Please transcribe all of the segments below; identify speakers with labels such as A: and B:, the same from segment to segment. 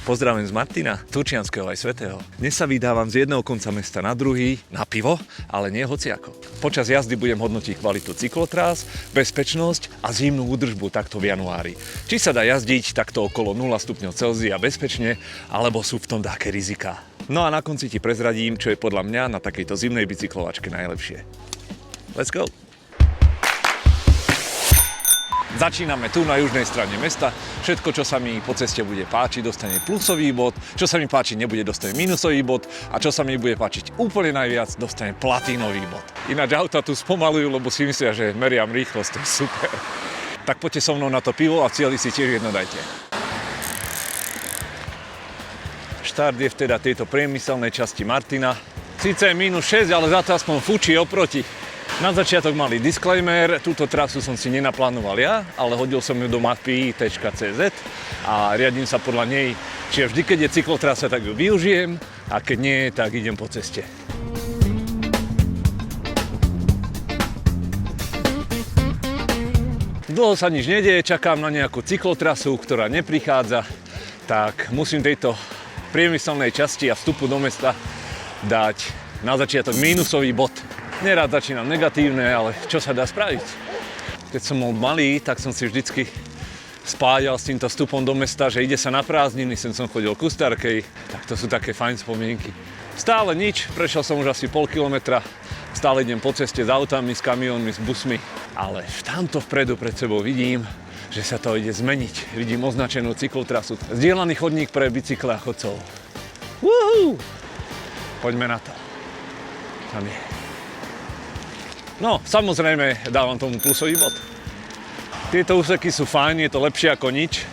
A: Pozdravím z Martina, Turčianskeho aj Svätého. Dnes sa vydávam z jedného konca mesta na druhý, na pivo, ale nie hociako. Počas jazdy budem hodnotiť kvalitu cyklotrás, bezpečnosť a zimnú údržbu takto v januári. Či sa dá jazdiť takto okolo 0 stupňov Celzia bezpečne, alebo sú v tom také riziká. No a na konci ti prezradím, čo je podľa mňa na takejto zimnej bicyklovačke najlepšie. Let's go! Začíname tu na južnej strane mesta. Všetko, čo sa mi po ceste bude páčiť, dostane plusový bod. Čo sa mi páčiť nebude, dostane minusový bod. A čo sa mi bude páčiť úplne najviac, dostane platínový bod. Ináč auta tu spomalujú, lebo si myslia, že meriam rýchlosť. To je super. Tak poďte so mnou na to pivo a v cieli si tiež jedno dajte. Štart je vteda tejto priemyselnej časti Martina. Sice je -6, ale za to aspoň fučí oproti. Na začiatok malý disclaimer, túto trasu som si nenaplánoval ja, ale hodil som ju do mapy.cz a riadím sa podľa nej, čiže vždy, keď je cyklotrasa, tak ju využijem a keď nie, tak idem po ceste. Dlho sa nič nedieje, čakám na nejakú cyklotrasu, ktorá neprichádza, tak musím tejto priemyselnej časti a vstupu do mesta dať na začiatok mínusový bod. Nerád začínam negatívne, ale čo sa dá spraviť? Keď som bol malý, tak som si vždycky spájal s týmto vstupom do mesta, že ide sa na prázdniny, sem som chodil ku Starkej, tak to sú také fajn spomienky. Stále nič, prešiel som už asi pol kilometra, stále idem po ceste s autami, s kamiónmi, s busmi, ale tamto vpredu pred sebou vidím, že sa to ide zmeniť. Vidím označenú cyklotrasu, zdieľaný chodník pre bicykle a chodcov. Woohoo! Poďme na to. Tam je. No, samozrejme, dávam tomu plusový bod. Tieto úseky sú fajn, je to lepšie ako nič,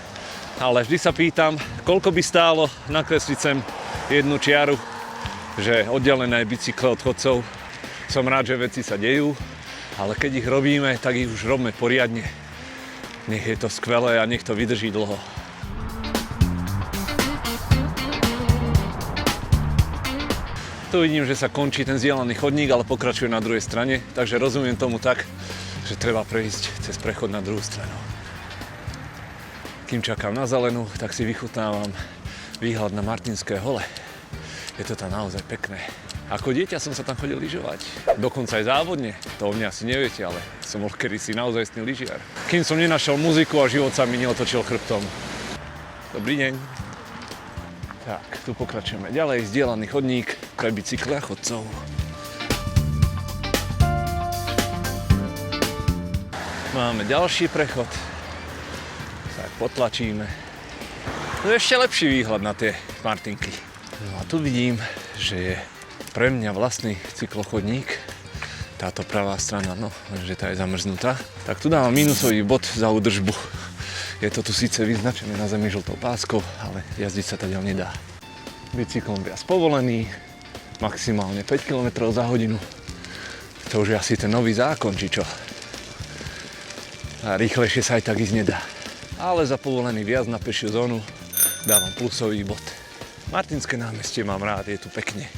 A: ale vždy sa pýtam, koľko by stálo nakresliť sem jednu čiaru, že oddelené bicykle od chodcov. Som rád, že veci sa dejú, ale keď ich robíme, tak ich už robme poriadne. Nech je to skvelé a nech to vydrží dlho. Tu vidím, že sa končí ten zdieľaný chodník, ale pokračuje na druhej strane, takže rozumiem tomu tak, že treba prejsť cez prechod na druhú stranu. Kým čakám na zelenú, tak si vychutnávam výhľad na Martinské hole. Je to tam naozaj pekné. Ako dieťa som sa tam chodil lyžovať. Dokonca aj závodne. To o mne asi neviete, ale som bol kedysi naozajstný lyžiar. Kým som nenašiel muziku a život sa mi neotočil chrbtom. Dobrý deň. Tak, tu pokračujeme ďalej. Zdieľaný chodník pre bicykle a chodcov. Máme ďalší prechod. Tak potlačíme. Tu je ešte lepší výhľad na tie Martinky. No a tu vidím, že je pre mňa vlastný cyklochodník. Táto pravá strana, no, lenže tá je zamrznutá. Tak tu dávam minusový bod za údržbu. Je to tu síce vyznačené na zemi žltou páskou, ale jazdiť sa tady nedá. Bicyklom viac povolený, maximálne 5 km za hodinu. To už je asi ten nový zákon, či čo. A rýchlejšie sa aj tak ísť nedá. Ale za povolený viac na pešiu zónu dávam plusový bod. Martinské námestie mám rád, je tu pekne.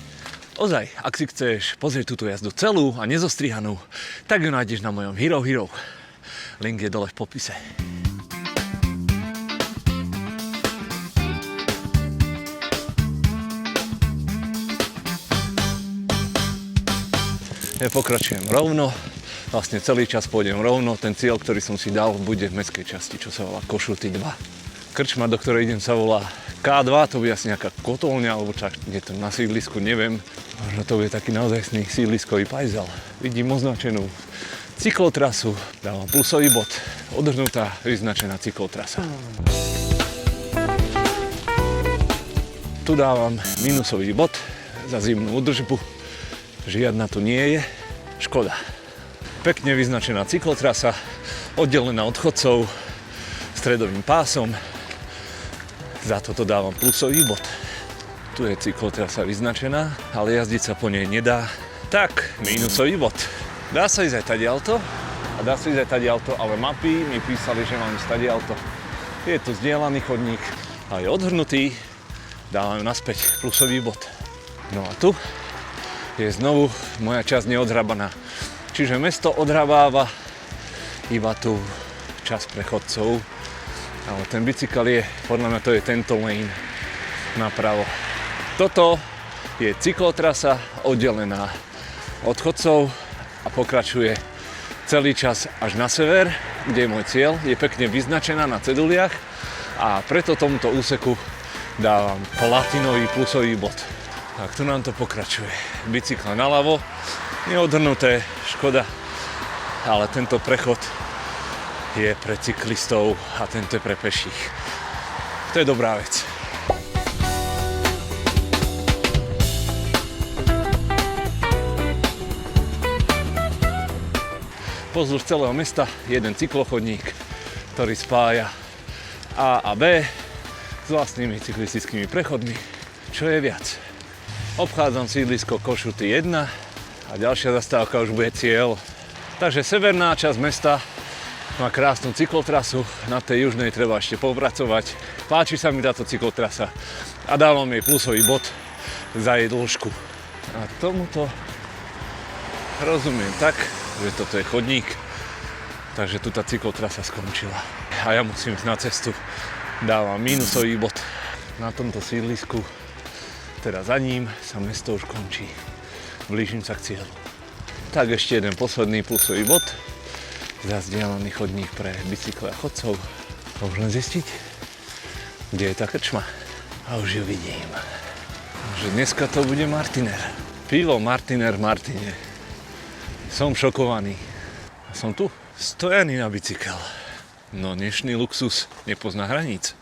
A: Ozaj, ak si chceš pozrieť túto jazdu celú a nezostrihanú, tak ju nájdeš na mojom Hero Hero. Link je dole v popise. Ja pokračujem rovno, vlastne celý čas pôjdem rovno, ten cieľ, ktorý som si dal, bude v mestskej časti, čo sa volá Košuty 2. Krčma, do ktorej idem, sa volá K2, to bude asi nejaká kotolňa, alebo čak, kde to na sídlisku, neviem. Možno to bude taký naozajstný sídliskový pajzel. Vidím označenú cyklotrasu, dávam plusový bod, odhrnutá, vyznačená cyklotrasa. Tu dávam minusový bod za zimnú údržbu. Žiadna tu nie je, škoda. Pekne vyznačená cyklotrasa, oddelená od chodcov stredovým pásom. Za toto dávam plusový bod. Tu je cyklotrasa vyznačená, ale jazdiť sa po nej nedá. Tak, mínusový bod. Dá sa ísť aj tadiaľto a dá sa ísť aj tadiaľto, ale mapy mi písali, že mám ísť tadiaľto. Je tu zdieľaný chodník a je odhrnutý. Dávam naspäť plusový bod. No a tu je znovu moja časť neodhrabaná. Čiže mesto odhrabáva iba tú časť pre chodcov, ale ten bicykel je, podľa mňa to je tento lane. napravo. Toto je cyklotrasa oddelená od chodcov a pokračuje celý čas až na sever, kde je môj cieľ. Je pekne vyznačená na ceduliach a preto tomuto úseku dávam platinový plusový bod. Tak tu nám to pokračuje. Bicykle naľavo, neodhrnuté, škoda, ale tento prechod je pre cyklistov a tento je pre peších. To je dobrá vec. Pozdĺž celého mesta jeden cyklochodník, ktorý spája A a B s vlastnými cyklistickými prechodmi, čo je viac. Obchádzam sídlisko Košuty 1 a ďalšia zastávka už bude cieľ. Takže severná časť mesta má krásnu cyklotrasu, na tej južnej treba ešte popracovať. Páči sa mi táto cyklotrasa a dávam jej plusový bod za jej dĺžku. A tomuto rozumiem tak, že toto je chodník, takže tu tá cyklotrasa skončila. A ja musím ísť na cestu, dávam mínusový bod. Na tomto sídlisku, teda za ním, sa mesto už končí. Blížim sa k cieľu. Tak ešte jeden posledný plusový bod. Zazdielaný chodník pre bicykle a chodcov. A už len zistiť, kde je tá krčma. A už ju vidím. Že dneska to bude Martiner. Pivo Martiner v Martine. Som šokovaný. A som tu, stojaný na bicykel. No dnešný luxus nepozná hraníc.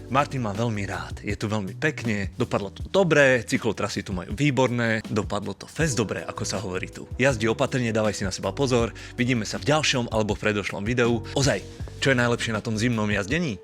A: Martin má veľmi rád, je tu veľmi pekne, dopadlo to dobre, cyklotrasy tu majú výborné, dopadlo to fest dobre, ako sa hovorí tu. Jazdi opatrne, dávaj si na seba pozor, vidíme sa v ďalšom alebo v predošlom videu. Ozaj, čo je najlepšie na tom zimnom jazdení?